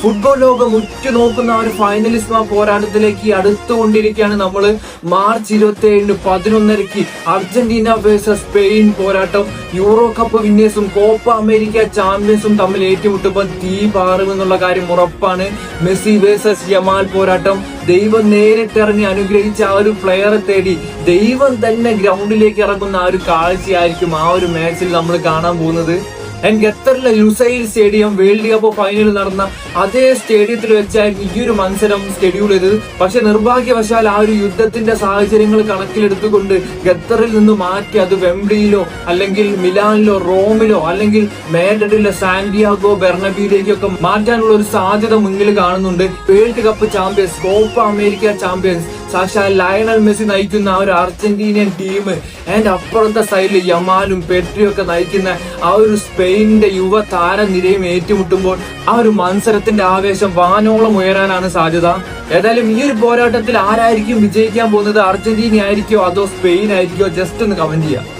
Football ലോകം ഉറ്റുനോക്കുന്ന ഒരു finalist പോരാട്ടത്തിലേക്ക് അടുത്തുകൊണ്ടിരിക്കുകയാണ് നമ്മൾ. മാർച്ച് 27 11:30 അർജന്റീന വേഴ്സസ് സ്പെയിൻ പോരാട്ടം. യൂറോ കപ്പ് വിന്നേഴ്സും കോപ്പ അമേരിക്ക ചാമ്പ്യൻസും തമ്മിൽ ഏറ്റുമുട്ടുമ്പോൾ തീ പാറുമെന്നുള്ള കാര്യം ഉറപ്പാണ്. മെസ്സി വേഴ്സസ് യമാൽ പോരാട്ടം. ദൈവം നേരിട്ടിറങ്ങി അനുഗ്രഹിച്ച ആ ഒരു പ്ലെയറെ തേടി ദൈവം തന്നെ ഗ്രൗണ്ടിലേക്ക് ഇറങ്ങുന്ന ആ ഒരു കാഴ്ചയായിരിക്കും ആ ഒരു മാച്ചിൽ നമ്മൾ കാണാൻ പോകുന്നത്. ഖത്തറിലെ Lusail stadium world cup final നടന്ന അതേ സ്റ്റേഡിയത്തിൽ വെച്ചായിരുന്നു ഈ ഒരു മത്സരം ഷെഡ്യൂൾ ചെയ്തത്. പക്ഷെ നിർഭാഗ്യവശാൽ ആ ഒരു യുദ്ധത്തിന്റെ സാഹചര്യങ്ങൾ കണക്കിലെടുത്തുകൊണ്ട് ഖത്തറിൽ നിന്ന് മാറ്റി അത് വെംബ്ലിയിലോ അല്ലെങ്കിൽ മിലാനിലോ റോമിലോ അല്ലെങ്കിൽ മാഡ്രിഡിലെ സാന്റിയാഗോ ബെർണബിയിലേക്കൊക്കെ മാറ്റാനുള്ള ഒരു സാധ്യത മുന്നിൽ കാണുന്നുണ്ട്. World cup champions, Copa America champions സാക്ഷാൽ ലയണൽ മെസ്സി നയിക്കുന്ന ആ ഒരു അർജന്റീനിയൻ ടീം ആൻഡ് അപ്പുറത്തെ സൈഡിൽ യമാലും പെഡ്രിയും ഒക്കെ നയിക്കുന്ന ആ ഒരു സ്പെയിനിന്റെ യുവ താരനിരയും ഏറ്റുമുട്ടുമ്പോൾ ആ ഒരു മത്സരത്തിന്റെ ആവേശം വാനോളം ഉയരാനാണ് സാധ്യത. ഏതായാലും ഈ ഒരു പോരാട്ടത്തിൽ ആരായിരിക്കും വിജയിക്കാൻ പോകുന്നത്? അർജന്റീന ആയിരിക്കോ അതോ സ്പെയിൻ ആയിരിക്കോ? ജസ്റ്റ് ഒന്ന് കമന്റ് ചെയ്യാം.